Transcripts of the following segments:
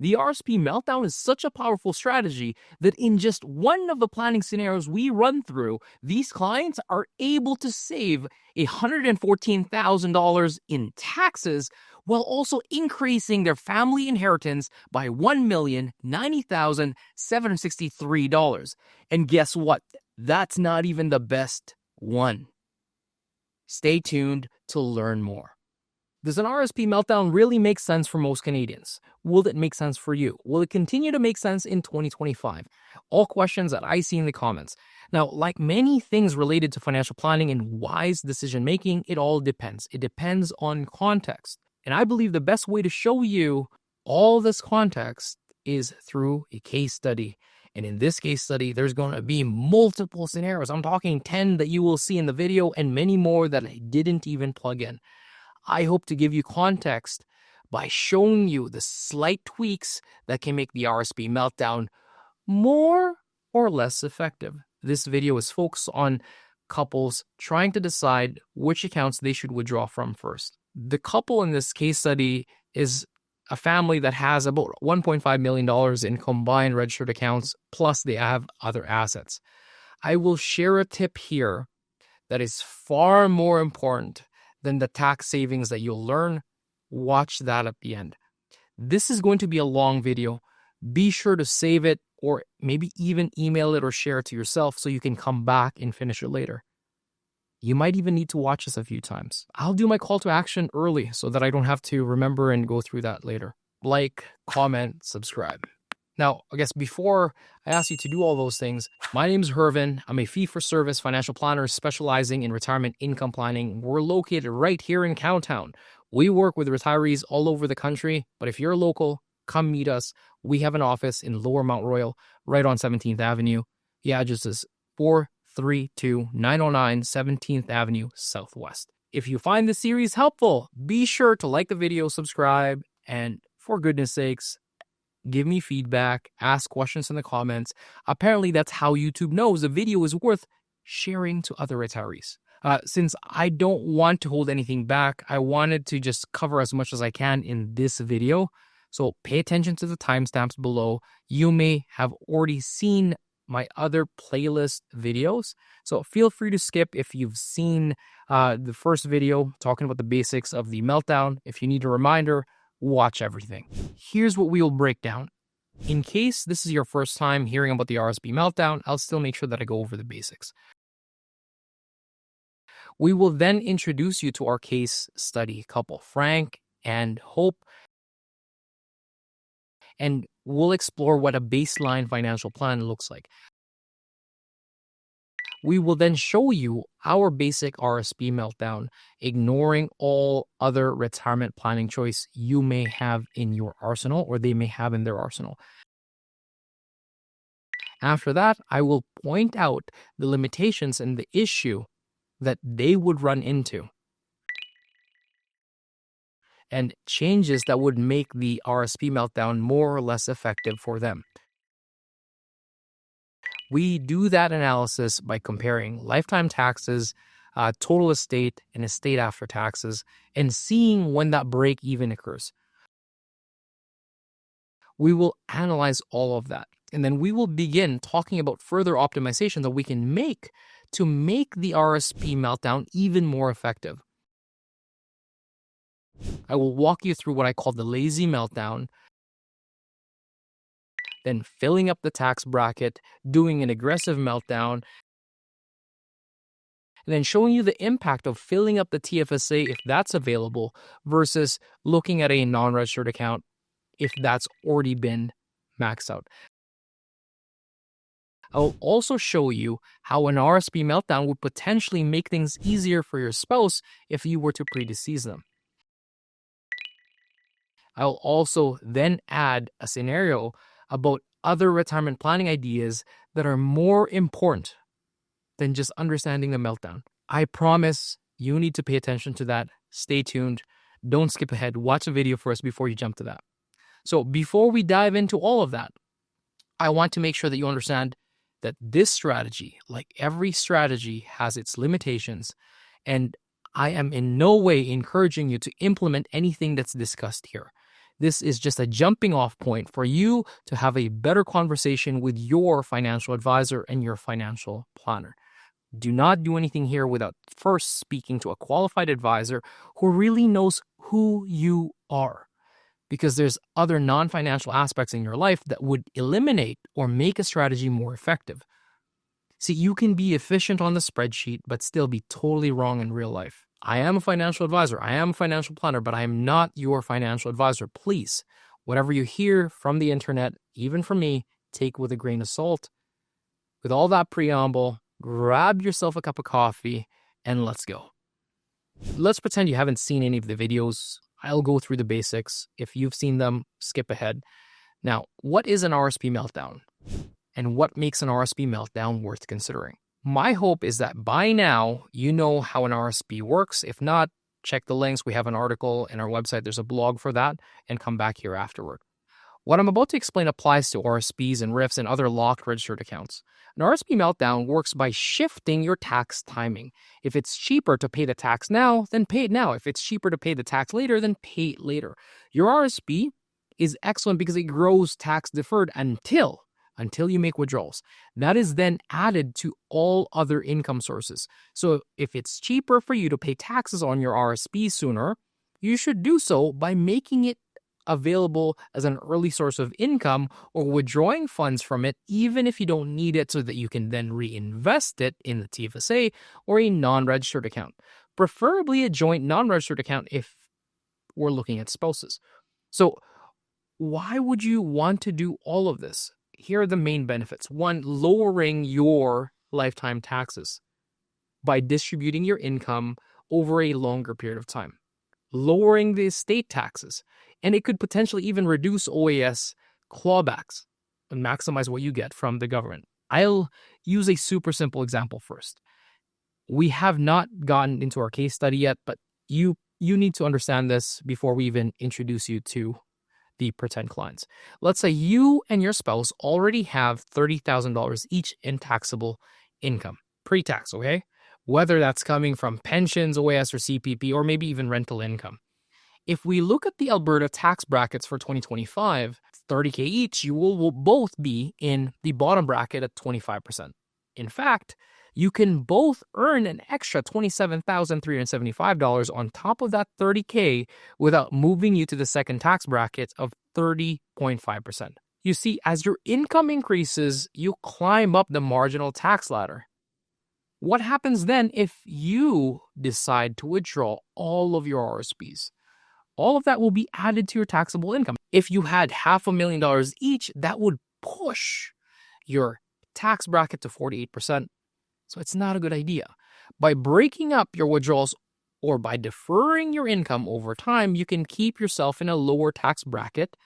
The RSP meltdown is such a powerful strategy that in just one of the planning scenarios we run through, these clients are able to save $114,000 in taxes while also increasing their family inheritance by $1,090,763. And guess what? That's not even the best one. Stay tuned to learn more. Does an RSP meltdown really make sense for most Canadians? Will it make sense for you? Will it continue to make sense in 2025? All questions that I see in the comments. Now, like many things related to financial planning and wise decision making, it all depends. It depends on context. And I believe the best way to show you all this context is through a case study. And in this case study, there's going to be multiple scenarios. I'm talking 10 that you will see in the video and many more that I didn't even plug in. I hope to give you context by showing you the slight tweaks that can make the RSP meltdown more or less effective. This video is focused on couples trying to decide which accounts they should withdraw from first. The couple in this case study is a family that has about $1.5 million in combined registered accounts, plus they have other assets. I will share a tip here that is far more important than the tax savings that you'll learn. Watch that at the end. This is going to be a long video. Be sure to save it or maybe even email it or share it to yourself so you can come back and finish it later. You might even need to watch this a few times. I'll do my call to action early so that I don't have to remember and go through that later. Like, comment, subscribe. Now, I guess before I ask you to do all those things, my name is Hervin. I'm a fee-for-service financial planner specializing in retirement income planning. We're located right here in Cowtown. We work with retirees all over the country, but if you're local, come meet us. We have an office in Lower Mount Royal, right on 17th Avenue. The address is 432909 17th Avenue Southwest. If you find this series helpful, be sure to like the video, subscribe, and for goodness sakes, give me feedback, ask questions in the comments. Apparently, that's how YouTube knows a video is worth sharing to other retirees. Since I don't want to hold anything back, I wanted to just cover as much as I can in this video. So pay attention to the timestamps below. You may have already seen my other playlist videos. So feel free to skip if you've seen the first video talking about the basics of the meltdown. If you need a reminder, watch everything. Here's what we will break down. In case this is your first time hearing about the RSP meltdown, I'll still make sure that I go over the basics. We will then introduce you to our case study couple, Frank and Hope, and we'll explore what a baseline financial plan looks like. We will then show you our basic RSP meltdown, ignoring all other retirement planning choice you may have in your arsenal or they may have in their arsenal. After that, I will point out the limitations and the issue that they would run into and changes that would make the RSP meltdown more or less effective for them. We do that analysis by comparing lifetime taxes, total estate, and estate after taxes, and seeing when that break even occurs. We will analyze all of that, and then we will begin talking about further optimization that we can make to make the RSP meltdown even more effective. I will walk you through what I call the lazy meltdown, then filling up the tax bracket, doing an aggressive meltdown, and then showing you the impact of filling up the TFSA if that's available versus looking at a non-registered account if that's already been maxed out. I will also show you how an RSP meltdown would potentially make things easier for your spouse if you were to predecease them. I'll also then add a scenario about other retirement planning ideas that are more important than just understanding the meltdown. I promise you need to pay attention to that. Stay tuned. Don't skip ahead. Watch the video first before you jump to that. So before we dive into all of that, I want to make sure that you understand that this strategy, like every strategy, has its limitations, and I am in no way encouraging you to implement anything that's discussed here. This is just a jumping off point for you to have a better conversation with your financial advisor and your financial planner. Do not do anything here without first speaking to a qualified advisor who really knows who you are, because there's other non-financial aspects in your life that would eliminate or make a strategy more effective. See, you can be efficient on the spreadsheet, but still be totally wrong in real life. I am a financial advisor. I am a financial planner, but I am not your financial advisor. Please, whatever you hear from the internet, even from me, take with a grain of salt. With all that preamble, grab yourself a cup of coffee and let's go. Let's pretend you haven't seen any of the videos. I'll go through the basics. If you've seen them, skip ahead. Now, what is an RRSP meltdown? And what makes an RRSP meltdown worth considering? My hope is that by now, you know how an RRSP works. If not, check the links. We have an article in our website. There's a blog for that, and come back here afterward. What I'm about to explain applies to RRSPs and RIFs and other locked registered accounts. An RRSP meltdown works by shifting your tax timing. If it's cheaper to pay the tax now, then pay it now. If it's cheaper to pay the tax later, then pay it later. Your RRSP is excellent because it grows tax deferred until you make withdrawals. That is then added to all other income sources. So if it's cheaper for you to pay taxes on your RRSP sooner, you should do so by making it available as an early source of income or withdrawing funds from it, even if you don't need it, so that you can then reinvest it in the TFSA or a non-registered account, preferably a joint non-registered account if we're looking at spouses. So why would you want to do all of this? Here are the main benefits. One, lowering your lifetime taxes by distributing your income over a longer period of time. Lowering the estate taxes, and it could potentially even reduce OAS clawbacks and maximize what you get from the government. I'll use a super simple example first. We have not gotten into our case study yet, but you need to understand this before we even introduce you to the pretend clients. Let's say you and your spouse already have $30,000 each in taxable income, pre-tax, okay? Whether that's coming from pensions, OAS, or CPP, or maybe even rental income. If we look at the Alberta tax brackets for 2025, $30K each, you will both be in the bottom bracket at 25%. In fact, you can both earn an extra $27,375 on top of that $30K without moving you to the second tax bracket of 30.5%. You see, as your income increases, you climb up the marginal tax ladder. What happens then if you decide to withdraw all of your RRSPs? All of that will be added to your taxable income. If you had $500,000 each, that would push your tax bracket to 48%. So it's not a good idea. By breaking up your withdrawals or by deferring your income over time, you can keep yourself in a lower tax bracket,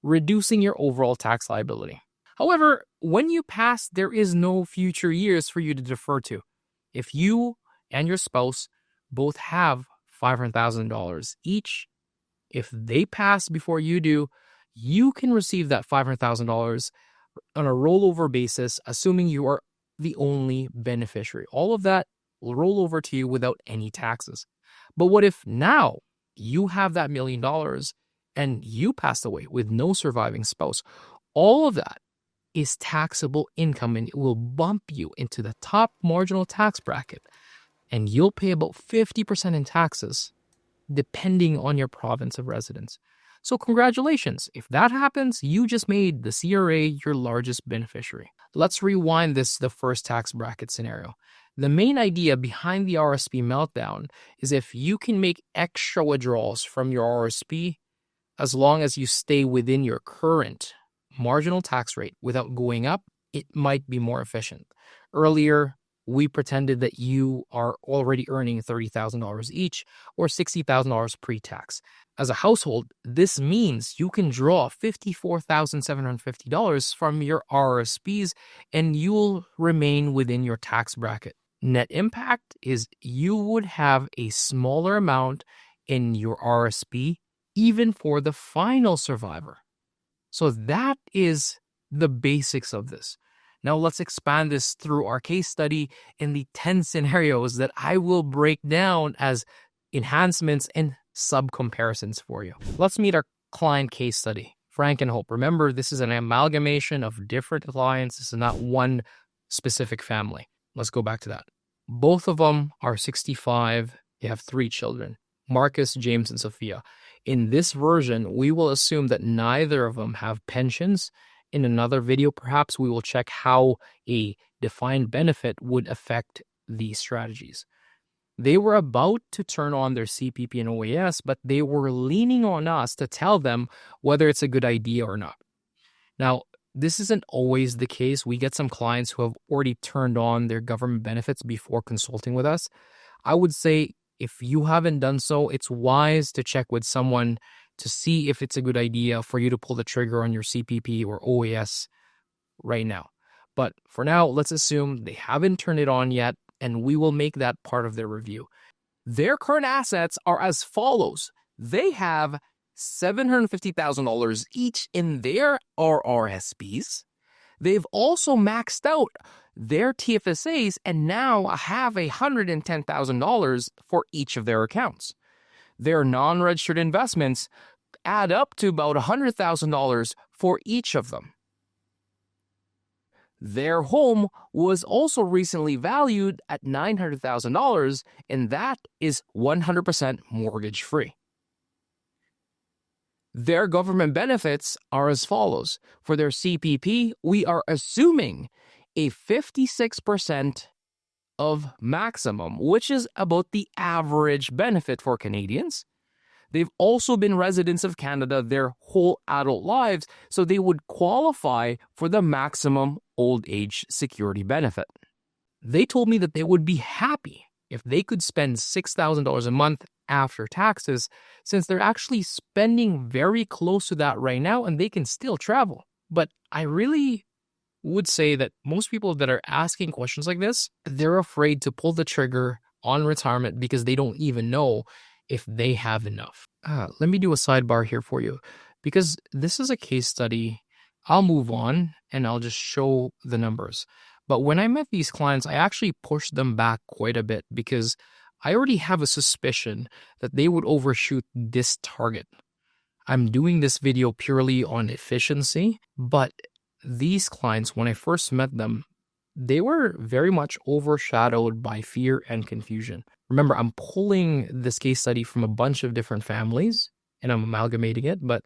reducing your overall tax liability. However, when you pass, there is no future years for you to defer to. If you and your spouse both have $500,000 each, if they pass before you do, you can receive that $500,000 on a rollover basis, assuming you are the only beneficiary. All of that will roll over to you without any taxes. But what if now you have that $1 million and you passed away with no surviving spouse? All of that is taxable income, and it will bump you into the top marginal tax bracket, and you'll pay about 50% in taxes depending on your province of residence. So congratulations. If that happens, you just made the CRA your largest beneficiary. Let's rewind this to the first tax bracket scenario. The main idea behind the RRSP meltdown is if you can make extra withdrawals from your RRSP, as long as you stay within your current marginal tax rate without going up, it might be more efficient. Earlier, we pretended that you are already earning $30,000 each or $60,000 pre-tax. As a household, this means you can draw $54,750 from your RRSPs and you'll remain within your tax bracket. Net impact is you would have a smaller amount in your RRSP even for the final survivor. So that is the basics of this. Now let's expand this through our case study in the 10 scenarios that I will break down as enhancements and sub-comparisons for you. Let's meet our client case study, Frank and Hope. Remember, this is an amalgamation of different clients. This is not one specific family. Let's go back to that. Both of them are 65. They have 3 children, Marcus, James, and Sophia. In this version, we will assume that neither of them have pensions. In another video, perhaps we will check how a defined benefit would affect these strategies. They were about to turn on their CPP and OAS, but they were leaning on us to tell them whether it's a good idea or not. Now, this isn't always the case. We get some clients who have already turned on their government benefits before consulting with us. I would say if you haven't done so, it's wise to check with someone to see if it's a good idea for you to pull the trigger on your CPP or OAS right now. But for now, let's assume they haven't turned it on yet, and we will make that part of their review. Their current assets are as follows. They have $750,000 each in their RRSPs. They've also maxed out their TFSAs and now have $110,000 for each of their accounts. Their non-registered investments add up to about $100,000 for each of them. Their home was also recently valued at $900,000, and that is 100% mortgage-free. Their government benefits are as follows. For their CPP, we are assuming a 56% of maximum, which is about the average benefit for Canadians. They've also been residents of Canada their whole adult lives, so they would qualify for the maximum old age security benefit. They told me that they would be happy if they could spend $6,000 a month after taxes, since they're actually spending very close to that right now and they can still travel. But I really would say that most people that are asking questions like this, they're afraid to pull the trigger on retirement because they don't even know if they have enough. Let me do a sidebar here for you, because this is a case study. I'll move on and I'll just show the numbers. But when I met these clients, I actually pushed them back quite a bit because I already have a suspicion that they would overshoot this target. I'm doing this video purely on efficiency, but these clients, when I first met them, they were very much overshadowed by fear and confusion. Remember, I'm pulling this case study from a bunch of different families and I'm amalgamating it, but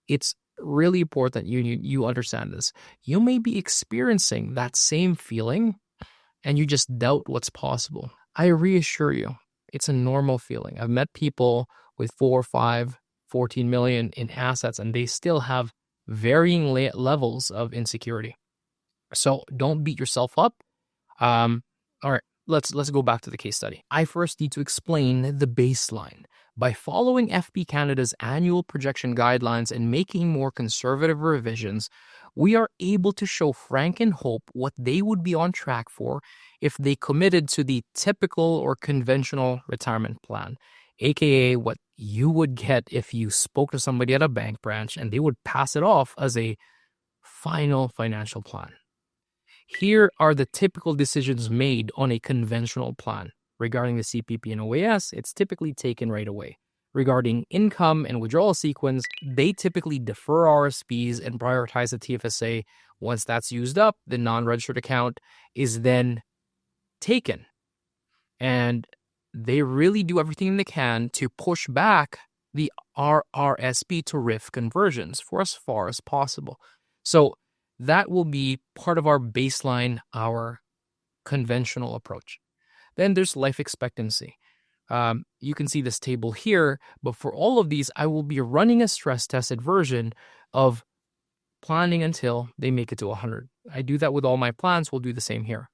it's really important that you understand this. You may be experiencing that same feeling and you just doubt what's possible. I reassure you, it's a normal feeling. I've met people with 4, 5, 14 million in assets and they still have varying levels of insecurity. So don't beat yourself up. All right, let's go back to the case study. I first need to explain the baseline. By following FP Canada's annual projection guidelines and making more conservative revisions, we are able to show Frank and Hope what they would be on track for if they committed to the typical or conventional retirement plan, aka what you would get if you spoke to somebody at a bank branch and they would pass it off as a final financial plan. Here are the typical decisions made on a conventional plan. Regarding the CPP and OAS, it's typically taken right away. Regarding income and withdrawal sequence, they typically defer RRSPs and prioritize the TFSA. Once that's used up, the non-registered account is then taken. And they really do everything they can to push back the RRSP to RIF conversions for as far as possible. So that will be part of our baseline, our conventional approach. Then there's life expectancy. You can see this table here, but for all of these, I will be running a stress tested version of planning until they make it to 100. I do that with all my plans. We'll do the same here.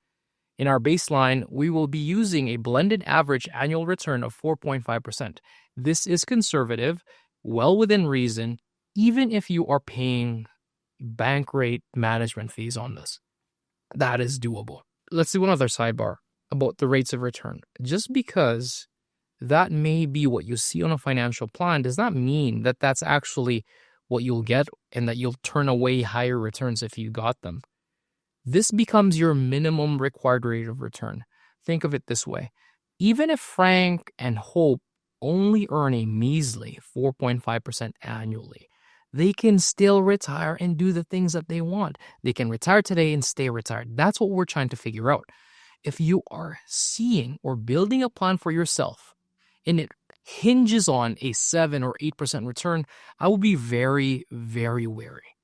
In our baseline, we will be using a blended average annual return of 4.5%. This is conservative, well within reason, even if you are paying bank rate management fees on this. That is doable. Let's do another sidebar about the rates of return. Just because that may be what you see on a financial plan does not mean that that's actually what you'll get and that you'll turn away higher returns if you got them. This becomes your minimum required rate of return. Think of it this way. Even if Frank and Hope only earn a measly 4.5% annually, they can still retire and do the things that they want. They can retire today and stay retired. That's what we're trying to figure out. If you are seeing or building a plan for yourself and it hinges on a 7 or 8% return, I will be very, very wary.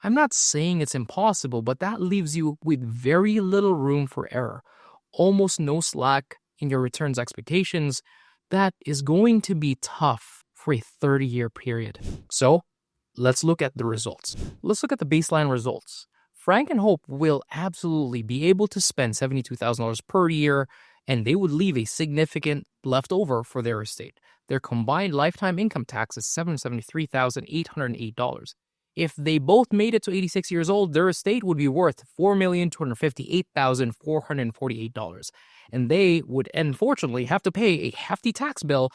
I'm not saying it's impossible, but that leaves you with very little room for error, almost no slack in your returns expectations. That is going to be tough for a 30-year period. So let's look at the results. Let's look at the baseline results. Frank and Hope will absolutely be able to spend $72,000 per year, and they would leave a significant leftover for their estate. Their combined lifetime income tax is $773,808. If they both made it to 86 years old, their estate would be worth $4,258,448. And they would unfortunately have to pay a hefty tax bill,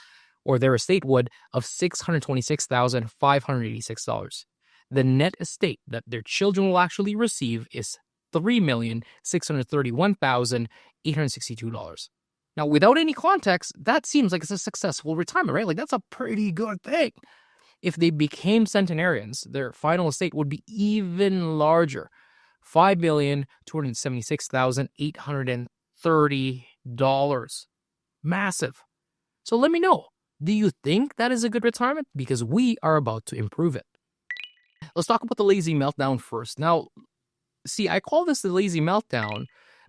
or their estate would, of $626,586. The net estate that their children will actually receive is $3,631,862. Now, without any context, that seems like it's a successful retirement, right? Like, that's a pretty good thing. If they became centenarians, their final estate would be even larger, $5,276,830. Massive. So let me know, do you think that is a good retirement? Because we are about to improve it. Let's talk about the lazy meltdown first. Now, see, I call this the lazy meltdown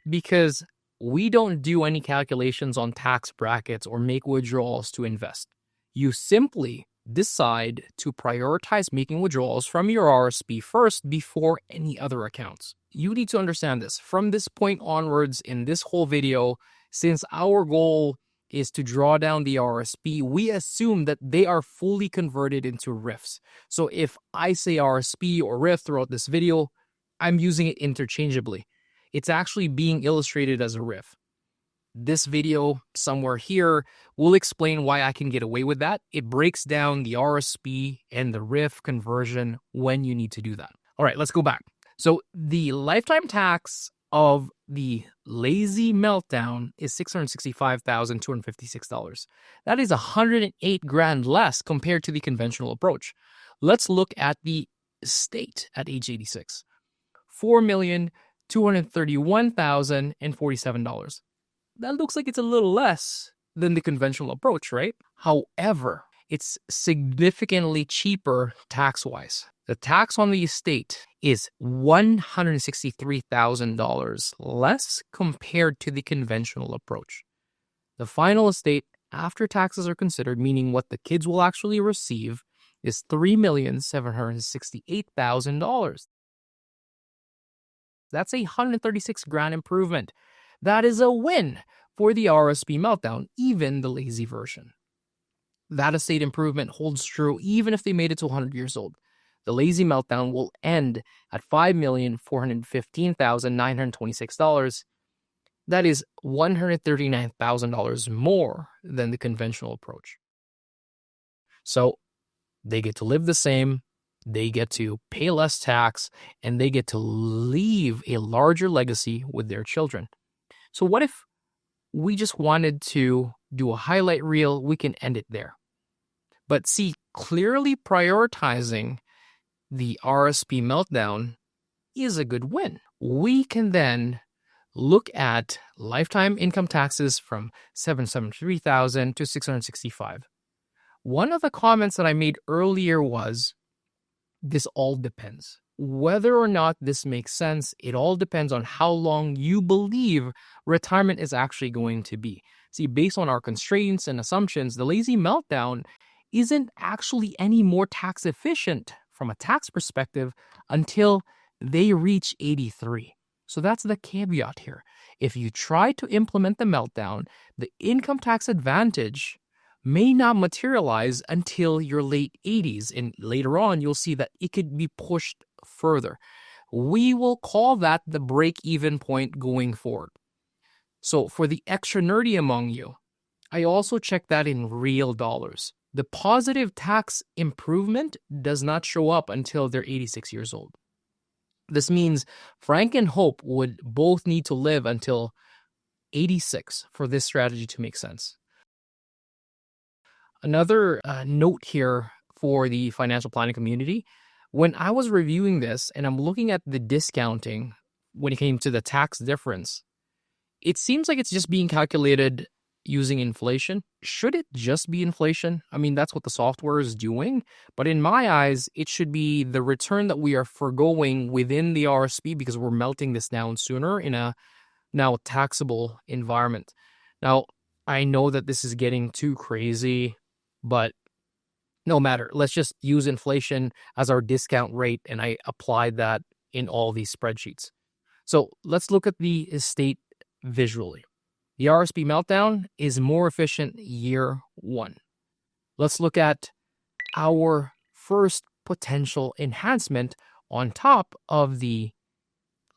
because we don't do any calculations on tax brackets or make withdrawals to invest. You simply decide to prioritize making withdrawals from your RRSP first before any other accounts. You need to understand this. From this point onwards in this whole video, since our goal is to draw down the RRSP, we assume that they are fully converted into RIFs. So if I say RRSP or RIF throughout this video, I'm using it interchangeably. It's actually being illustrated as a RIF. This video somewhere here will explain why I can get away with that. It breaks down the RRSP and the RIF conversion when you need to do that. All right, let's go back. So the lifetime tax of the lazy meltdown is $665,256. That is $108,000 less compared to the conventional approach. Let's look at the estate at age 86. $4,231,047. That looks like it's a little less than the conventional approach, right? However, it's significantly cheaper tax-wise. The tax on the estate is $163,000 less compared to the conventional approach. The final estate, after taxes are considered, meaning what the kids will actually receive, is $3,768,000. That's a $136,000 improvement. That is a win for the RRSP meltdown, even the lazy version. That estate improvement holds true even if they made it to 100 years old. The lazy meltdown will end at $5,415,926. That is $139,000 more than the conventional approach. So they get to live the same, they get to pay less tax, and they get to leave a larger legacy with their children. So what if we just wanted to do a highlight reel? We can end it there. But see, clearly prioritizing the RRSP meltdown is a good win. We can then look at lifetime income taxes from $773,000 to $665,000. One of the comments that I made earlier was, this all depends. Whether or not this makes sense, it all depends on how long you believe retirement is actually going to be. See, based on our constraints and assumptions, the lazy meltdown isn't actually any more tax efficient from a tax perspective until they reach 83. So that's the caveat here. If you try to implement the meltdown, the income tax advantage may not materialize until your late 80s. And later on, you'll see that it could be pushed further. We will call that the break-even point going forward. So for the extra nerdy among you, I also check that in real dollars. The positive tax improvement does not show up until they're 86 years old. This means Frank and Hope would both need to live until 86 for this strategy to make sense. Another note here for the financial planning community, When I was reviewing this and I'm looking at the discounting when it came to the tax difference, it seems like it's just being calculated using inflation. Should it just be inflation? I mean, that's what the software is doing. But in my eyes, it should be the return that we are foregoing within the RSP because we're melting this down sooner in a now taxable environment. Now, I know that this is getting too crazy, but no matter. Let's just use inflation as our discount rate, and I applied that in all these spreadsheets. So let's look at the estate visually. The RSP meltdown is more efficient year one. Let's look at our first potential enhancement on top of the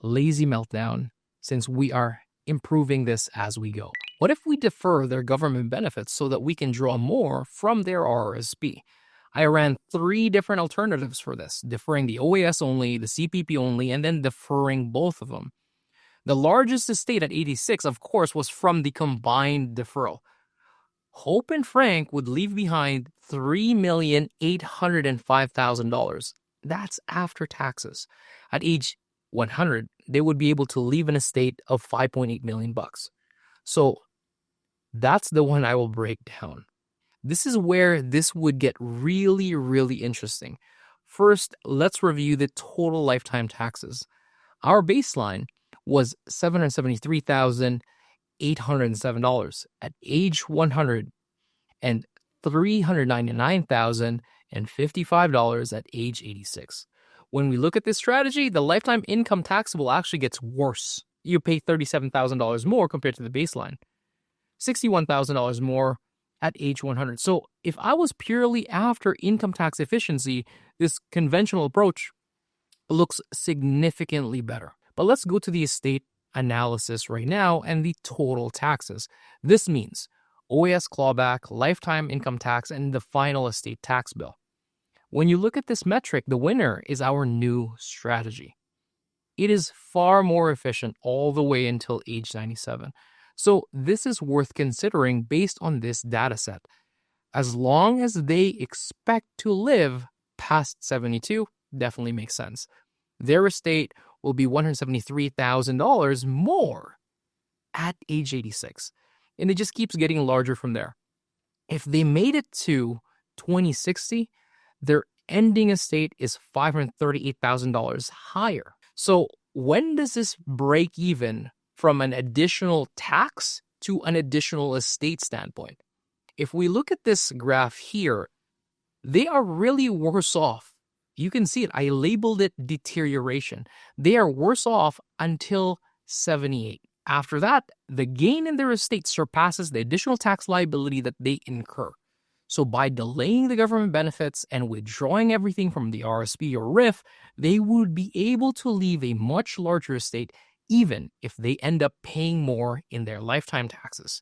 lazy meltdown, since we are improving this as we go. What if we defer their government benefits so that we can draw more from their RRSP? I ran 3 different alternatives for this, deferring the OAS only, the CPP only, and then deferring both of them. The largest estate at 86, of course, was from the combined deferral. Hope and Frank would leave behind $3,805,000. That's after taxes. At age 100, they would be able to leave an estate of $5.8 million. So that's the one I will break down. This is where this would get really, really interesting. First, let's review the total lifetime taxes. Our baseline was $773,807 at age 100 and $399,055 at age 86. When we look at this strategy, the lifetime income taxable actually gets worse. You pay $37,000 more compared to the baseline, $61,000 more at age 100. So if I was purely after income tax efficiency, this conventional approach looks significantly better. But let's go to the estate analysis right now and the total taxes. This means OAS clawback, lifetime income tax, and the final estate tax bill. When you look at this metric, the winner is our new strategy. It is far more efficient all the way until age 97. So this is worth considering based on this data set. As long as they expect to live past 72, definitely makes sense. Their estate will be $173,000 more at age 86. And it just keeps getting larger from there. If they made it to 2060, their ending estate is $538,000 higher. So when does this break even from an additional tax to an additional estate standpoint? If we look at this graph here, they are really worse off. You can see it. I labeled it deterioration. They are worse off until 78. After that, the gain in their estate surpasses the additional tax liability that they incur. So by delaying the government benefits and withdrawing everything from the RSP or RIF, they would be able to leave a much larger estate even if they end up paying more in their lifetime taxes.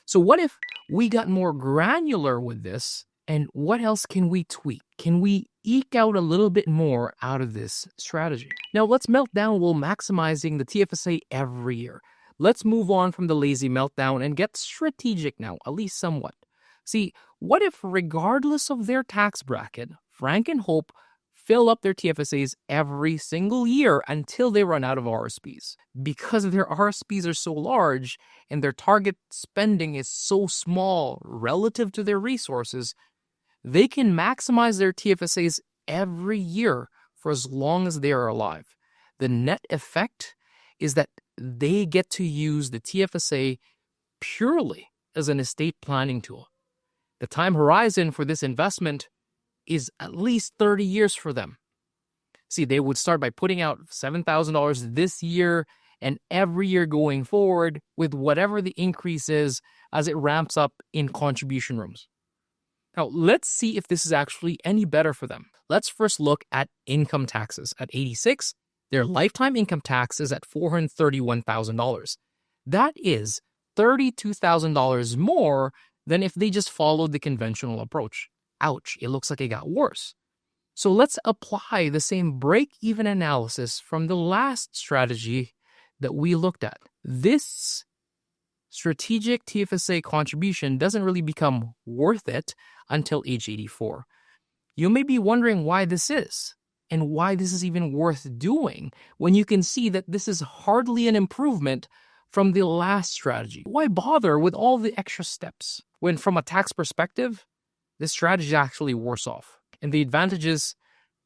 So what if we got more granular with this, and what else can we tweak? Can we eke out a little bit more out of this strategy? Now let's melt down while maximizing the TFSA every year. Let's move on from the lazy meltdown and get strategic now, at least somewhat. See, what if regardless of their tax bracket, Frank and Hope fill up their TFSAs every single year until they run out of RSPs? Because their RSPs are so large and their target spending is so small relative to their resources, they can maximize their TFSAs every year for as long as they are alive. The net effect is that they get to use the TFSA purely as an estate planning tool. The time horizon for this investment is at least 30 years for them. See, they would start by putting out $7,000 this year and every year going forward with whatever the increase is as it ramps up in contribution rooms. Now, let's see if this is actually any better for them. Let's first look at income taxes. At 86, their lifetime income tax is at $431,000. That is $32,000 more than if they just followed the conventional approach. Ouch, it looks like it got worse. So let's apply the same break-even analysis from the last strategy that we looked at. This strategic TFSA contribution doesn't really become worth it until age 84. You may be wondering why this is. and why this is even worth doing when you can see that this is hardly an improvement from the last strategy. Why bother with all the extra steps when from a tax perspective, this strategy is actually worse off? And the advantages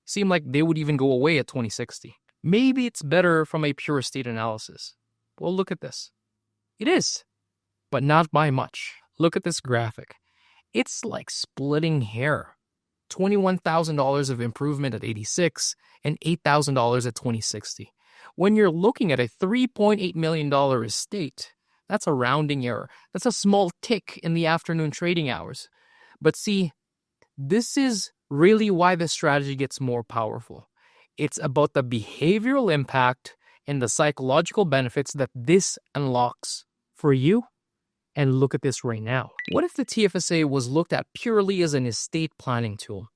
seem like they would even go away at 2060. Maybe it's better from a pure estate analysis. Well, look at this. It is, but not by much. Look at this graphic. It's like splitting hair. $21,000 of improvement at 86 and $8,000 at 2060. When you're looking at a $3.8 million estate, that's a rounding error. That's a small tick in the afternoon trading hours. But see, this is really why the strategy gets more powerful. It's about the behavioral impact and the psychological benefits that this unlocks for you. And look at this right now. What if the TFSA was looked at purely as an estate planning tool?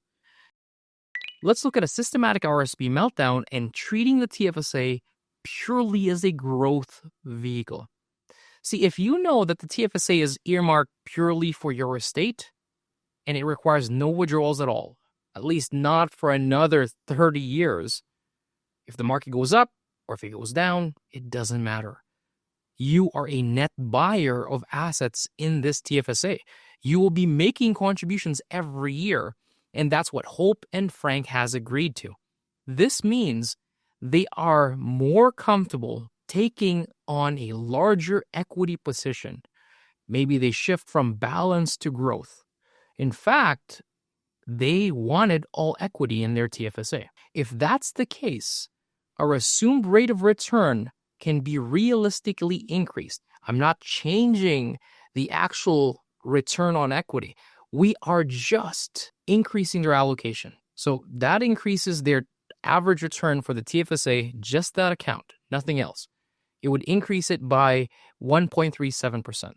Let's look at a systematic RRSP meltdown and treating the TFSA purely as a growth vehicle. See, if you know that the TFSA is earmarked purely for your estate and it requires no withdrawals at all, at least not for another 30 years, if the market goes up or if it goes down, it doesn't matter. You are a net buyer of assets in this TFSA. You will be making contributions every year, and that's what Hope and Frank has agreed to. This means they are more comfortable taking on a larger equity position. Maybe they shift from balance to growth. In fact, they wanted all equity in their TFSA. If that's the case, our assumed rate of return can be realistically increased. I'm not changing the actual return on equity. We are just increasing their allocation. So that increases their average return for the TFSA, just that account, nothing else. It would increase it by 1.37%.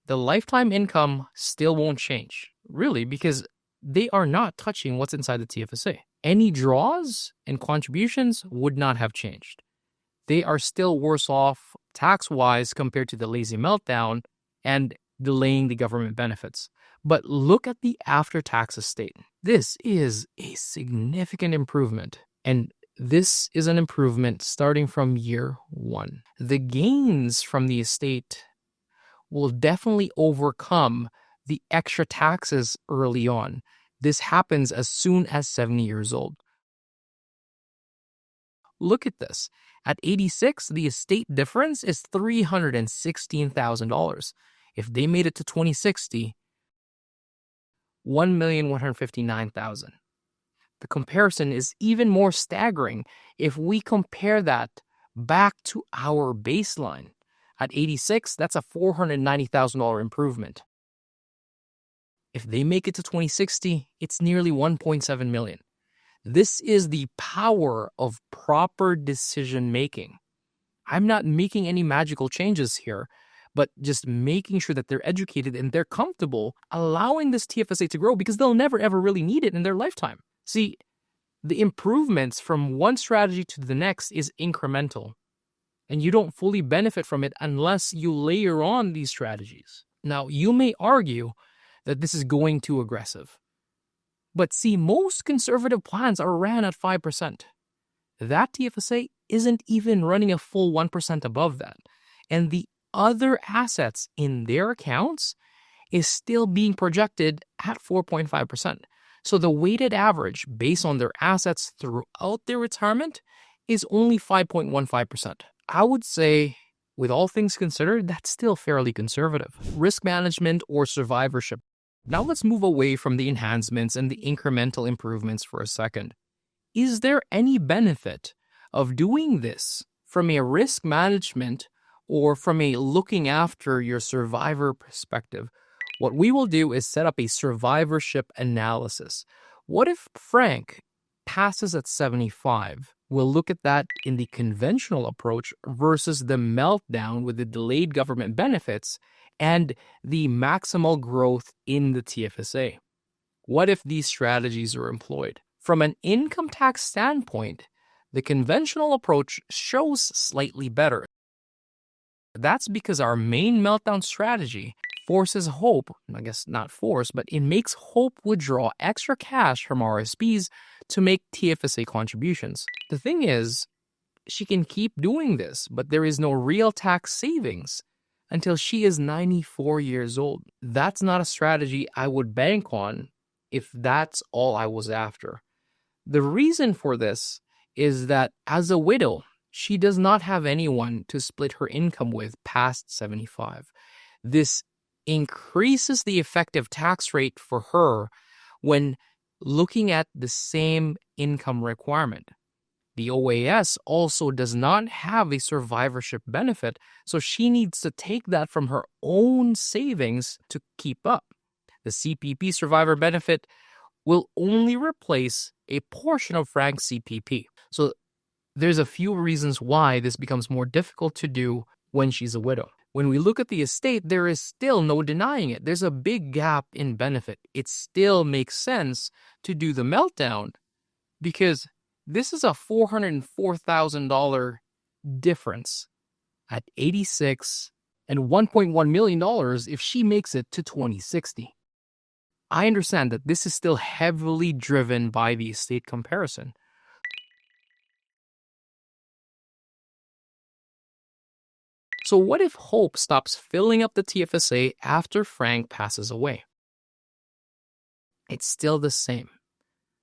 The lifetime income still won't change, really, because they are not touching what's inside the TFSA. Any draws and contributions would not have changed. They are still worse off tax-wise compared to the lazy meltdown and delaying the government benefits. But look at the after-tax estate. This is a significant improvement, and this is an improvement starting from year one. The gains from the estate will definitely overcome the extra taxes early on. This happens as soon as 70 years old. Look at this. At 86, the estate difference is $316,000. If they made it to 2060, $1,159,000. The comparison is even more staggering if we compare that back to our baseline. At 86, that's a $490,000 improvement. If they make it to 2060, it's nearly $1.7 million. This is the power of proper decision making. I'm not making any magical changes here, but just making sure that they're educated and they're comfortable allowing this TFSA to grow because they'll never ever really need it in their lifetime. See, the improvements from one strategy to the next is incremental, and you don't fully benefit from it unless you layer on these strategies. Now, you may argue that this is going too aggressive. But see, most conservative plans are ran at 5%. That TFSA isn't even running a full 1% above that. And the other assets in their accounts is still being projected at 4.5%. So the weighted average based on their assets throughout their retirement is only 5.15%. I would say, with all things considered, that's still fairly conservative. Risk management or survivorship. Now let's move away from the enhancements and the incremental improvements for a second. Is there any benefit of doing this from a risk management or from a looking after your survivor perspective? What we will do is set up a survivorship analysis. What if Frank passes at 75? We'll look at that in the conventional approach versus the meltdown with the delayed government benefits and the maximal growth in the TFSA. What if these strategies are employed? From an income tax standpoint, the conventional approach shows slightly better. That's because our main meltdown strategy forces Hope, I guess not force, but it makes Hope withdraw extra cash from RSPs to make TFSA contributions. The thing is, she can keep doing this, but there is no real tax savings until she is 94 years old. That's not a strategy I would bank on if that's all I was after. The reason for this is that as a widow, she does not have anyone to split her income with past 75. This increases the effective tax rate for her when looking at the same income requirement. The OAS also does not have a survivorship benefit, so she needs to take that from her own savings to keep up. The CPP survivor benefit will only replace a portion of Frank's CPP. So there's a few reasons why this becomes more difficult to do when she's a widow. When we look at the estate, there is still no denying it. There's a big gap in benefit. It still makes sense to do the meltdown because this is a $404,000 difference at 86 and $1.1 million if she makes it to 2060. I understand that this is still heavily driven by the estate comparison. So what if Hope stops filling up the TFSA after Frank passes away? It's still the same.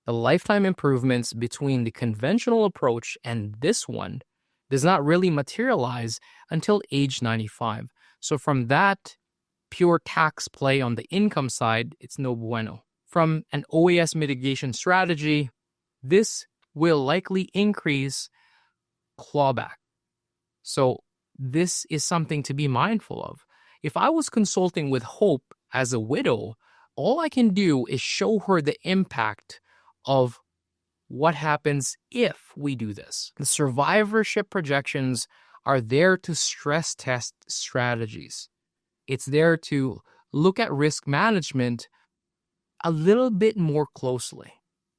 The lifetime improvements between the conventional approach and this one does not really materialize until age 95. So from that pure tax play on the income side, it's no bueno. From an OAS mitigation strategy, this will likely increase clawback. So this is something to be mindful of. If I was consulting with Hope as a widow, all I can do is show her the impact of what happens if we do this. The survivorship projections are there to stress test strategies. It's there to look at risk management a little bit more closely.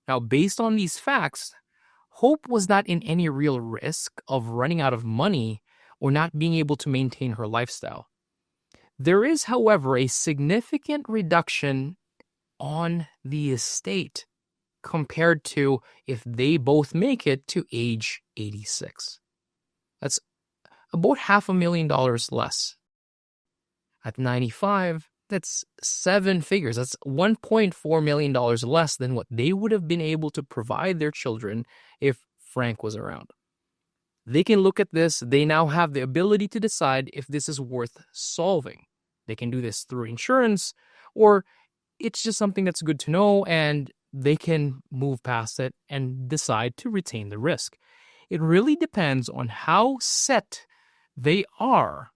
Now, based on these facts, Hope was not in any real risk of running out of money or not being able to maintain her lifestyle. There is, however, a significant reduction on the estate compared to if they both make it to age 86. That's about $500,000 less. At 95, that's 7 figures. That's $1.4 million less than what they would have been able to provide their children if Frank was around. They can look at this. They now have the ability to decide if this is worth solving. They can do this through insurance, or it's just something that's good to know and they can move past it and decide to retain the risk. It really depends on how set they are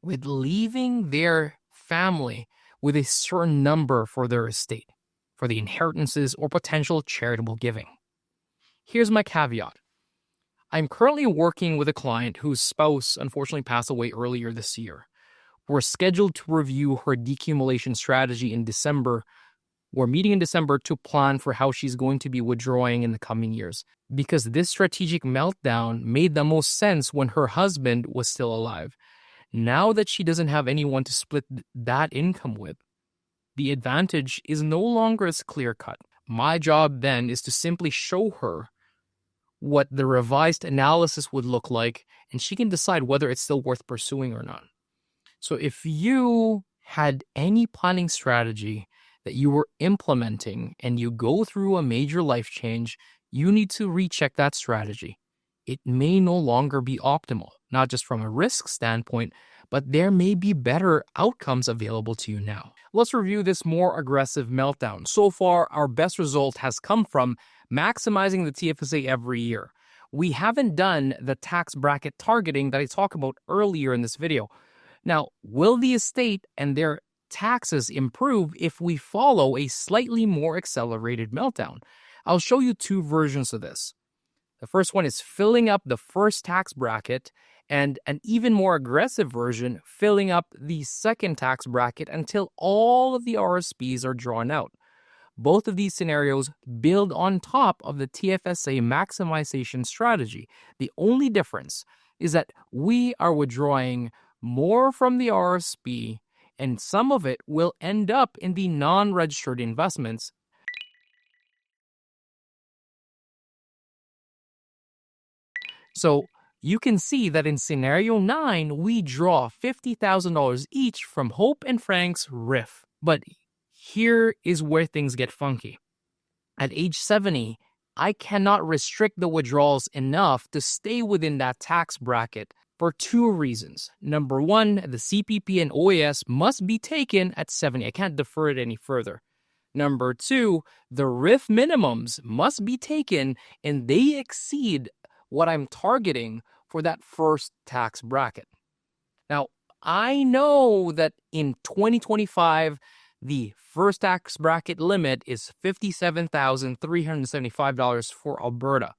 with leaving their family with a certain number for their estate, for the inheritances or potential charitable giving. Here's my caveat. I'm currently working with a client whose spouse unfortunately passed away earlier this year. We're scheduled to review her decumulation strategy in December. We're meeting in December to plan for how she's going to be withdrawing in the coming years, because this strategic meltdown made the most sense when her husband was still alive. Now that she doesn't have anyone to split that income with, the advantage is no longer as clear-cut. My job then is to simply show her what the revised analysis would look like, and she can decide whether it's still worth pursuing or not. So if you had any planning strategy that you were implementing and you go through a major life change, you need to recheck that strategy. It may no longer be optimal, not just from a risk standpoint, but there may be better outcomes available to you now. Let's review this more aggressive meltdown. So far, our best result has come from maximizing the TFSA every year. We haven't done the tax bracket targeting that I talked about earlier in this video. Now, will the estate and their taxes improve if we follow a slightly more accelerated meltdown? I'll show you 2 versions of this. The first one is filling up the first tax bracket, and an even more aggressive version, filling up the second tax bracket until all of the RRSPs are drawn out. Both of these scenarios build on top of the TFSA maximization strategy. The only difference is that we are withdrawing more from the RRSP, and some of it will end up in the non-registered investments. So you can see that in scenario 9, we draw $50,000 each from Hope and Frank's RRSP. But here is where things get funky. At age 70, I cannot restrict the withdrawals enough to stay within that tax bracket for two reasons. Number one, the CPP and OAS must be taken at 70. I can't defer it any further. Number two, the RRSP minimums must be taken and they exceed what I'm targeting for that first tax bracket. Now, I know that in 2025, the first tax bracket limit is $57,375 for Alberta.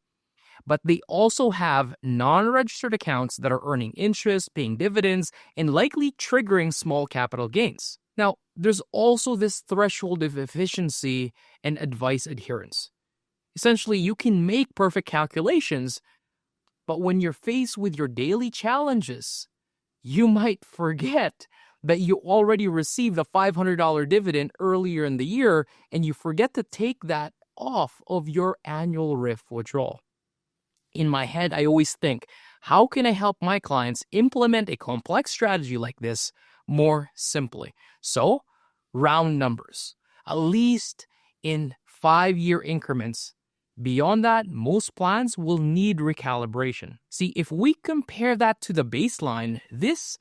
But they also have non-registered accounts that are earning interest, paying dividends, and likely triggering small capital gains. Now, there's also this threshold of efficiency and advice adherence. Essentially, you can make perfect calculations, but when you're faced with your daily challenges, you might forget that you already received a $500 dividend earlier in the year, and you forget to take that off of your annual RRSP withdrawal. In my head, I always think, how can I help my clients implement a complex strategy like this more simply? So, round numbers, at least in 5-year increments. Beyond that, most plans will need recalibration. See, if we compare that to the baseline, this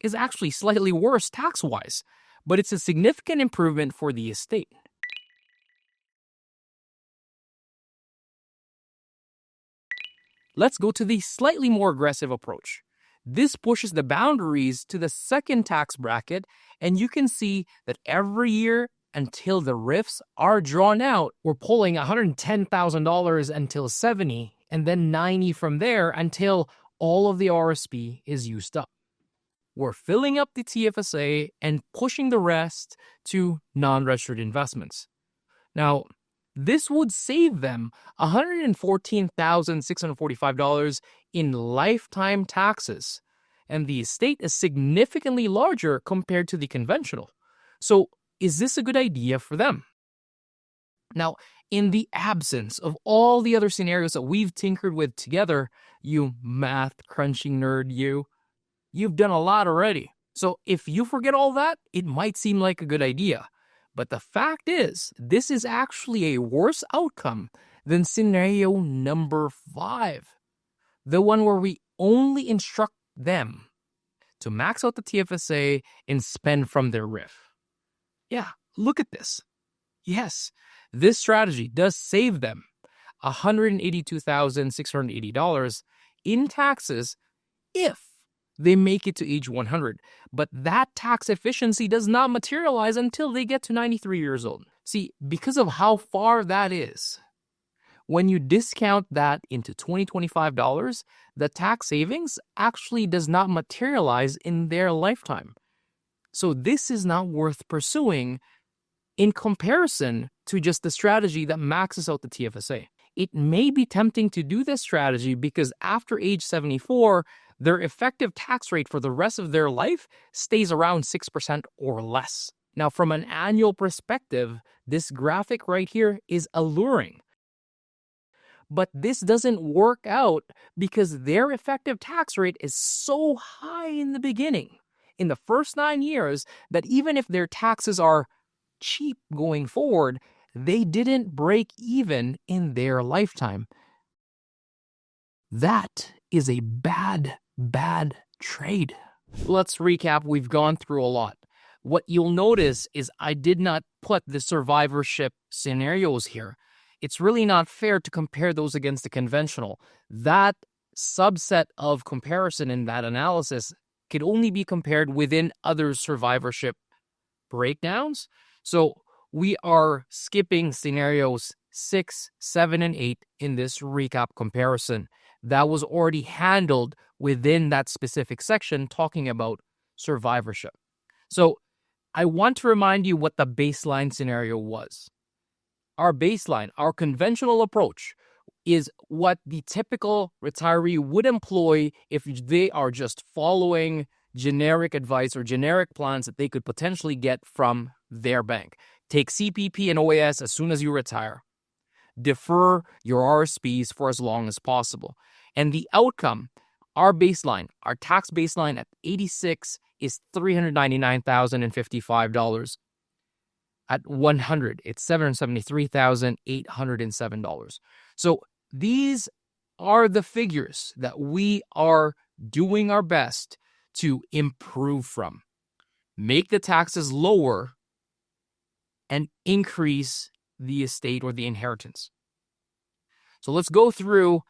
is actually slightly worse tax-wise, but it's a significant improvement for the estate. Let's go to the slightly more aggressive approach. This pushes the boundaries to the second tax bracket, and you can see that every year until the RRSPs are drawn out, we're pulling $110,000 until 70, and then 90 from there until all of the RRSP is used up. We're filling up the TFSA and pushing the rest to non-registered investments. Now, this would save them $114,645 in lifetime taxes, and the estate is significantly larger compared to the conventional. So, is this a good idea for them? Now, in the absence of all the other scenarios that we've tinkered with together, you math crunching nerd, you've done a lot already. So if you forget all that, it might seem like a good idea. But the fact is, this is actually a worse outcome than scenario number 5. The one where we only instruct them to max out the TFSA and spend from their RRSP. Yeah, look at this. Yes, this strategy does save them $182,680 in taxes if they make it to age 100. But that tax efficiency does not materialize until they get to 93 years old. See, because of how far that is, when you discount that into $2025, the tax savings actually does not materialize in their lifetime. So this is not worth pursuing in comparison to just the strategy that maxes out the TFSA. It may be tempting to do this strategy because after age 74, their effective tax rate for the rest of their life stays around 6% or less. Now, from an annual perspective, this graphic right here is alluring. But this doesn't work out because their effective tax rate is so high in the beginning, in the first 9 years, that even if their taxes are cheap going forward, they didn't break even in their lifetime. That is a bad trade. Let's recap. We've gone through a lot. What you'll notice is I did not put the survivorship scenarios here. It's really not fair to compare those against the conventional. That subset of comparison in that analysis could only be compared within other survivorship breakdowns. So we are skipping scenarios 6, 7, and 8 in this recap comparison. That was already handled within that specific section talking about survivorship. So I want to remind you what the baseline scenario was. Our baseline, our conventional approach, is what the typical retiree would employ if they are just following generic advice or generic plans that they could potentially get from their bank. Take CPP and OAS as soon as you retire. defer your RSPs for as long as possible. And the outcome, our baseline, our tax baseline at 86 is $399,055. At 100, it's $773,807. So these are the figures that we are doing our best to improve from. Make the taxes lower and increase the estate or the inheritance. So let's go through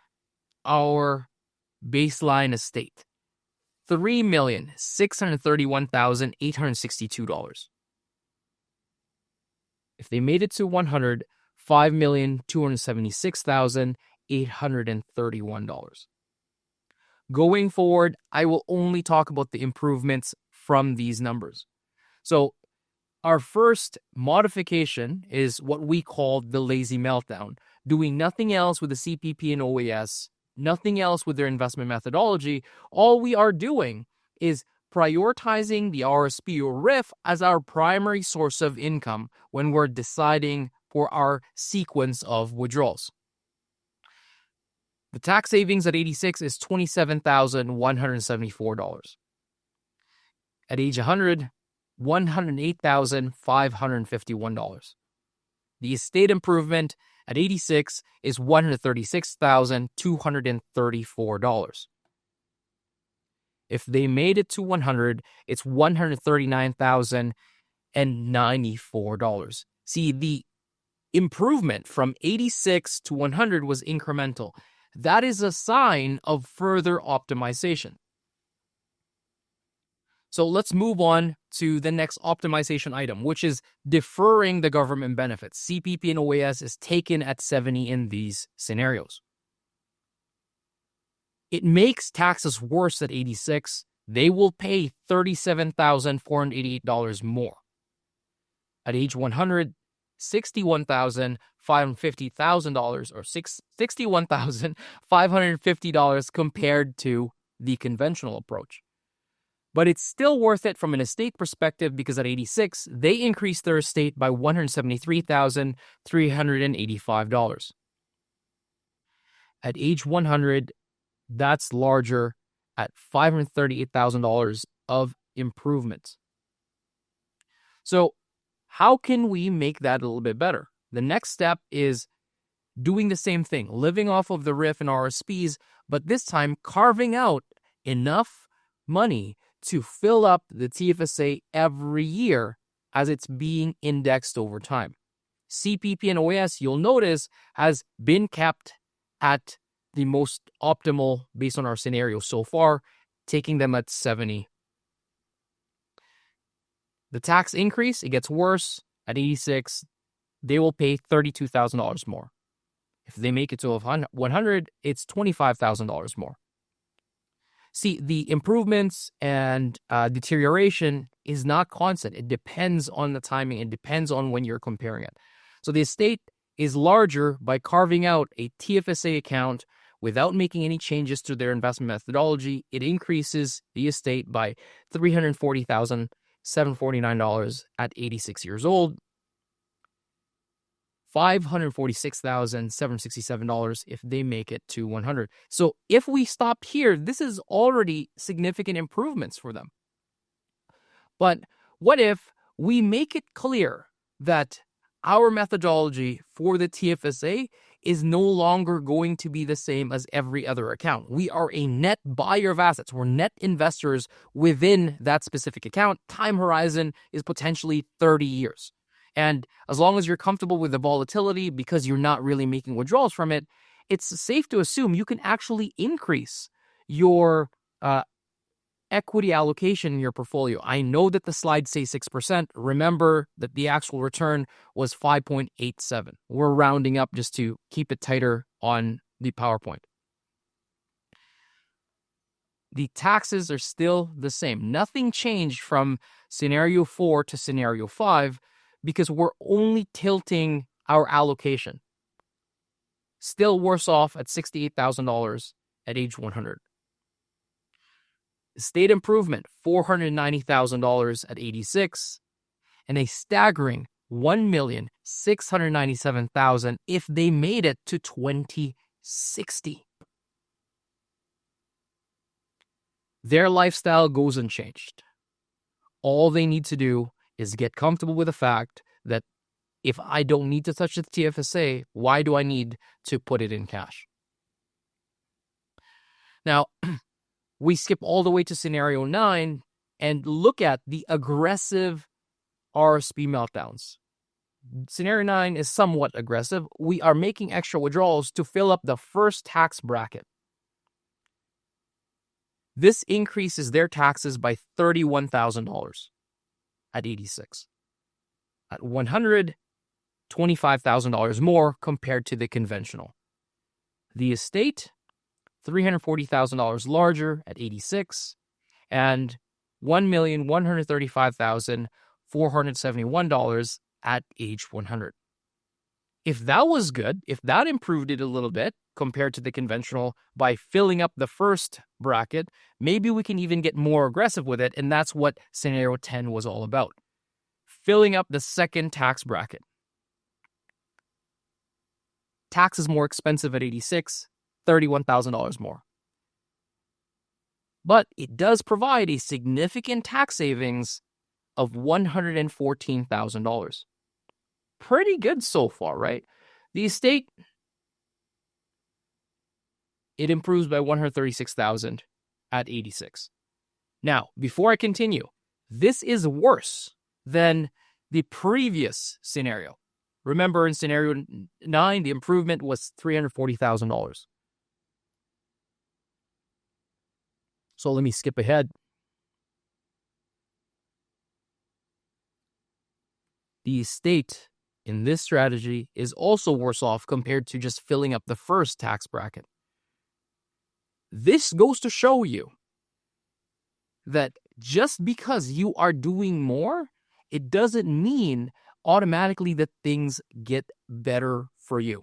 our baseline estate. $3,631,862. If they made it to 100, $5,276,831. Going forward, I will only talk about the improvements from these numbers. So our first modification is what we call the lazy meltdown, doing nothing else with the CPP and OAS, nothing else with their investment methodology. All we are doing is prioritizing the RSP or RIF as our primary source of income when we're deciding for our sequence of withdrawals. The tax savings at 86 is $27,174. At age 100, $108,551. The estate improvement at 86 is $136,234. If they made it to 100, it's $139,094. See, the improvement from 86 to 100 was incremental. That is a sign of further optimization. So let's move on to the next optimization item, which is deferring the government benefits. CPP and OAS is taken at 70 in these scenarios. It makes taxes worse at 86. They will pay $37,488 more. At age 100, $61,550,000 or $61,550 compared to the conventional approach. But it's still worth it from an estate perspective because at 86, they increased their estate by $173,385. At age 100, that's larger at $538,000 of improvement. So how can we make that a little bit better? The next step is doing the same thing, living off of the RIF and RSPs, but this time carving out enough money to fill up the TFSA every year as it's being indexed over time. CPP and OAS, you'll notice, has been kept at the most optimal based on our scenario so far, taking them at 70. The tax increase, it gets worse. At 86, they will pay $32,000 more. If they make it to 100, it's $25,000 more. See, the improvements and deterioration is not constant. It depends on the timing. It depends on when you're comparing it. So the estate is larger by carving out a TFSA account without making any changes to their investment methodology. It increases the estate by $340,749 at 86 years old, $546,767 if they make it to 100. So if we stop here, this is already significant improvements for them. But what if we make it clear that our methodology for the TFSA is no longer going to be the same as every other account? We are a net buyer of assets. We're net investors within that specific account. Time horizon is potentially 30 years. And as long as you're comfortable with the volatility because you're not really making withdrawals from it, it's safe to assume you can actually increase your equity allocation in your portfolio. I know that the slides say 6%. Remember that the actual return was 5.87. We're rounding up just to keep it tighter on the PowerPoint. The taxes are still the same. Nothing changed from scenario 4 to scenario 5 because we're only tilting our allocation. Still worse off at $68,000 at age 100. Estate improvement, $490,000 at 86, and a staggering $1,697,000 if they made it to 2060. Their lifestyle goes unchanged. All they need to do is get comfortable with the fact that if I don't need to touch the TFSA, why do I need to put it in cash? Now, we skip all the way to scenario 9 and look at the aggressive RRSP meltdowns. Scenario 9 is somewhat aggressive. We are making extra withdrawals to fill up the first tax bracket. This increases their taxes by $31,000 at 86. At 100, $25,000 more compared to the conventional. The estate, $340,000 larger at 86, and $1,135,471 at age 100. If that was good, if that improved it a little bit compared to the conventional by filling up the first bracket, maybe we can even get more aggressive with it, and that's what scenario 10 was all about. Filling up the second tax bracket. Tax is more expensive at 86, $31,000 more. But it does provide a significant tax savings of $114,000. Pretty good so far, right? The estate, it improves by $136,000 at 86. Now, before I continue, this is worse than the previous scenario. Remember, in scenario 9, the improvement was $340,000. So let me skip ahead. The estate in this strategy is also worse off compared to just filling up the first tax bracket. This goes to show you that just because you are doing more, it doesn't mean automatically that things get better for you.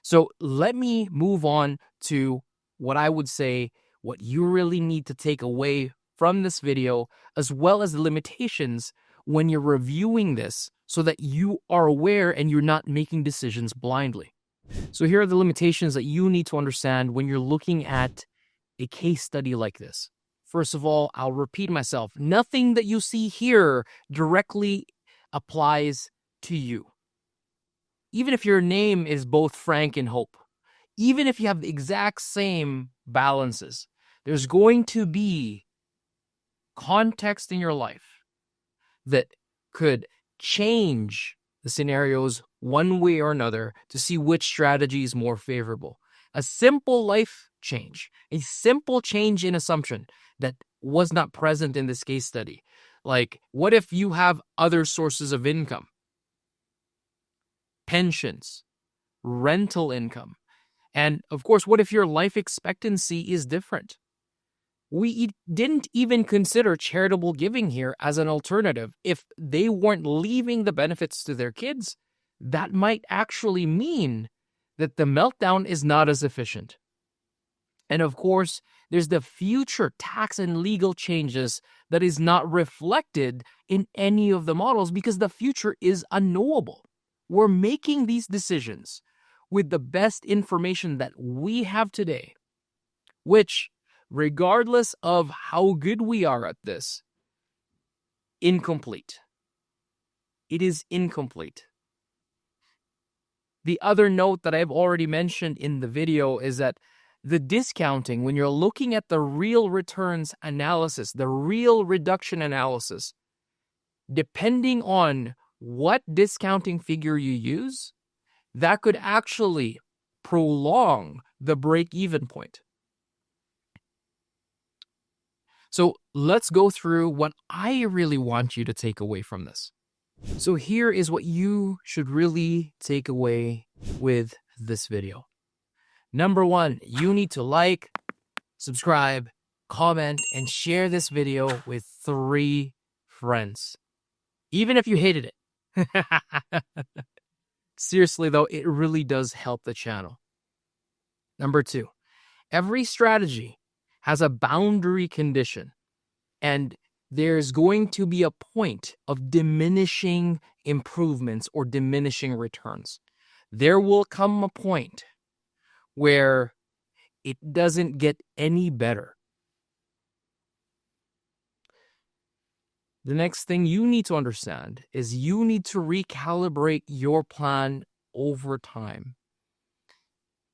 So let me move on to what I would say, what you really need to take away from this video, as well as the limitations when you're reviewing this so that you are aware and you're not making decisions blindly. So here are the limitations that you need to understand when you're looking at a case study like this. First of all, I'll repeat myself. Nothing that you see here directly applies to you. Even if your name is both Frank and Hope, even if you have the exact same balances, there's going to be context in your life that could change the scenarios one way or another to see which strategy is more favorable. A simple life change, a simple change in assumption that was not present in this case study. Like, what if you have other sources of income? Pensions, rental income. And of course, what if your life expectancy is different? We didn't even consider charitable giving here as an alternative. If they weren't leaving the benefits to their kids, that might actually mean that the meltdown is not as efficient. And of course, there's the future tax and legal changes that is not reflected in any of the models because the future is unknowable. We're making these decisions with the best information that we have today, which, regardless of how good we are at this, incomplete. It is incomplete. The other note that I've already mentioned in the video is that the discounting, when you're looking at the real returns analysis, the real reduction analysis, depending on what discounting figure you use, that could actually prolong the break-even point. So let's go through what I really want you to take away from this. So here is what you should really take away with this video. Number 1, you need to like, subscribe, comment, and share this video with 3 friends. Even if you hated it. Seriously though, it really does help the channel. Number 2, every strategy has a boundary condition. And there's going to be a point of diminishing improvements or diminishing returns. There will come a point where it doesn't get any better. The next thing you need to understand is you need to recalibrate your plan over time.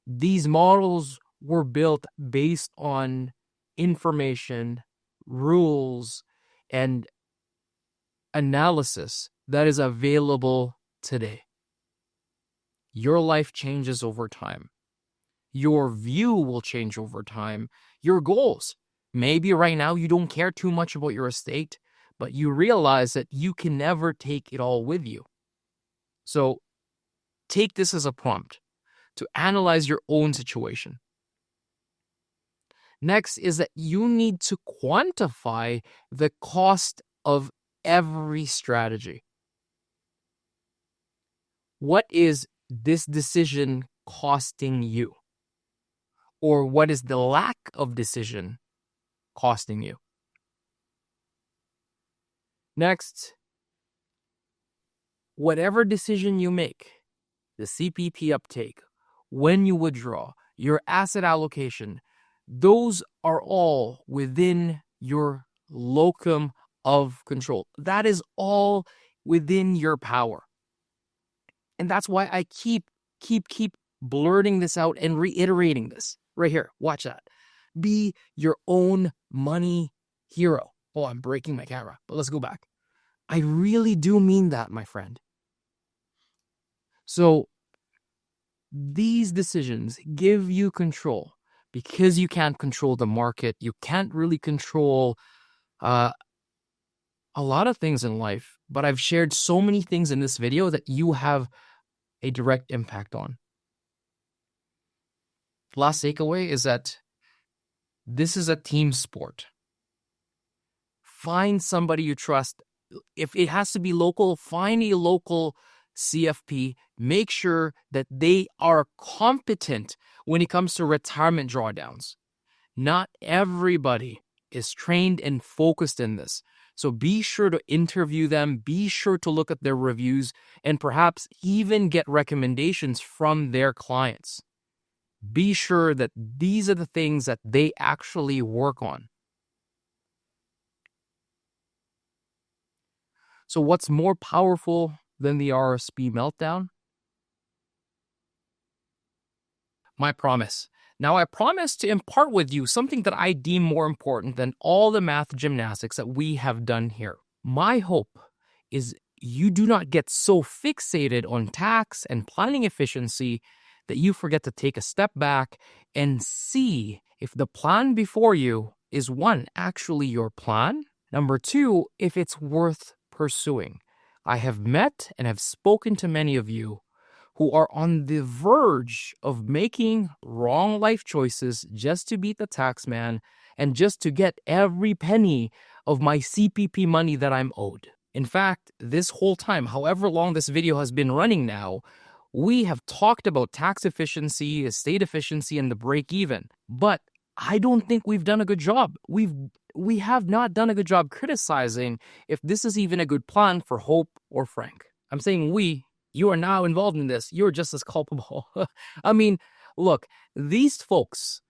These models were built based on information, rules, and analysis that is available today. Your life changes over time. Your view will change over time. Your goals. Maybe right now you don't care too much about your estate, but you realize that you can never take it all with you. So take this as a prompt to analyze your own situation. Next is that you need to quantify the cost of every strategy. What is this decision costing you? Or what is the lack of decision costing you? Next, whatever decision you make, the CPP uptake, when you withdraw, your asset allocation, those are all within your locum of control. That is all within your power. And that's why I keep blurting this out and reiterating this. Right here, watch that. Be your own money hero. Oh, I'm breaking my camera, but let's go back. I really do mean that, my friend. So these decisions give you control because you can't control the market. You can't really control a lot of things in life, but I've shared so many things in this video that you have a direct impact on. Last takeaway is that this is a team sport. Find somebody you trust. If it has to be local, find a local CFP. Make sure that they are competent when it comes to retirement drawdowns. Not everybody is trained and focused in this. So be sure to interview them, be sure to look at their reviews, and perhaps even get recommendations from their clients. Be sure that these are the things that they actually work on. So what's more powerful than the RRSP meltdown? My promise. Now, I promise to impart with you something that I deem more important than all the math gymnastics that we have done here. My hope is you do not get so fixated on tax and planning efficiency that you forget to take a step back and see if the plan before you is, one, actually your plan. Number two, if it's worth pursuing. I have met and have spoken to many of you who are on the verge of making wrong life choices just to beat the tax man and just to get every penny of my CPP money that I'm owed. In fact, this whole time, however long this video has been running now, we have talked about tax efficiency, estate efficiency, and the break even. But I don't think we've done a good job. We have not done a good job criticizing if this is even a good plan for Hope or Frank. I'm saying you are now involved in this. You're just as culpable. I mean, look, these folks,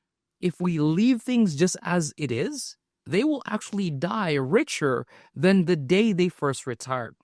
if we leave things just as it is, they will actually die richer than the day they first retired.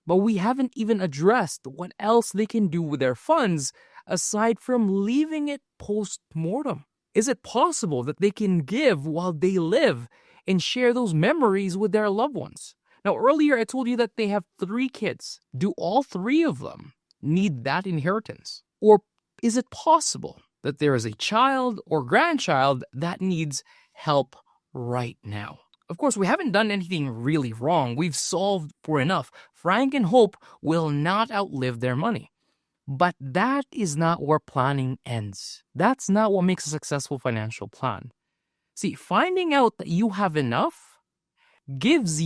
But we haven't even addressed what else they can do with their funds aside from leaving it post-mortem. Is it possible that they can give while they live and share those memories with their loved ones? Now, earlier I told you that they have 3 kids. Do all 3 of them need that inheritance? Or is it possible that there is a child or grandchild that needs help right now? Of course, we haven't done anything really wrong. We've solved for enough. Frank and Hope will not outlive their money. But that is not where planning ends. That's not what makes a successful financial plan. See, finding out that you have enough gives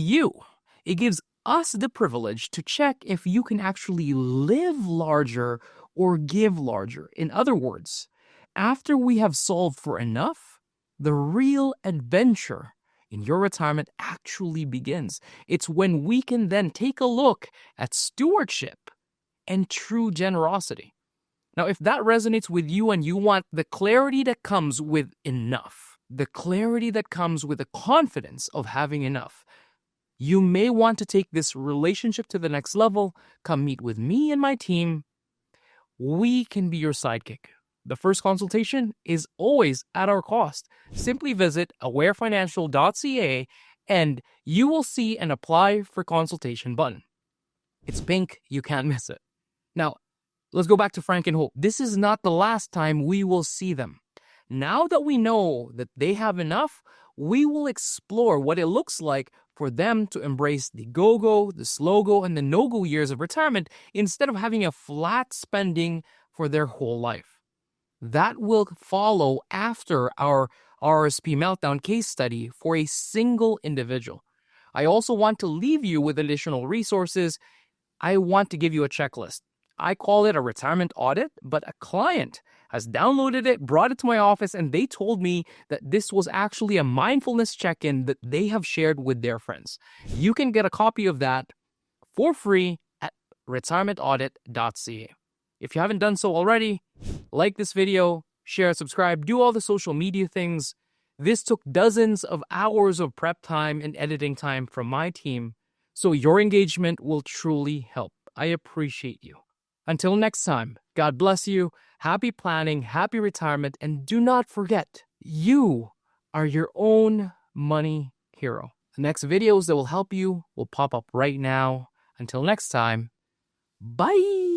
us the privilege to check if you can actually live larger or give larger. In other words, after we have solved for enough, the real adventure in your retirement actually begins. It's when we can then take a look at stewardship and true generosity. Now, if that resonates with you and you want the clarity that comes with enough, the clarity that comes with the confidence of having enough, you may want to take this relationship to the next level. Come meet with me and my team. We can be your sidekick. The first consultation is always at our cost. Simply visit awarefinancial.ca and you will see an apply for consultation button. It's pink, you can't miss it. Now, let's go back to Frank and Hope. This is not the last time we will see them. Now that we know that they have enough, we will explore what it looks like for them to embrace the go-go, the slow-go, and the no-go years of retirement instead of having a flat spending for their whole life. That will follow after our RRSP meltdown case study for a single individual. I also want to leave you with additional resources. I want to give you a checklist. I call it a retirement audit, but a client has downloaded it, brought it to my office, and they told me that this was actually a mindfulness check-in that they have shared with their friends. You can get a copy of that for free at retirementAudit.ca. If you haven't done so already, like this video, share, subscribe, do all the social media things. This took dozens of hours of prep time and editing time from my team, so your engagement will truly help. I appreciate you. Until next time, God bless you, happy planning, happy retirement, and do not forget, you are your own money hero. The next videos that will help you will pop up right now. Until next time, bye!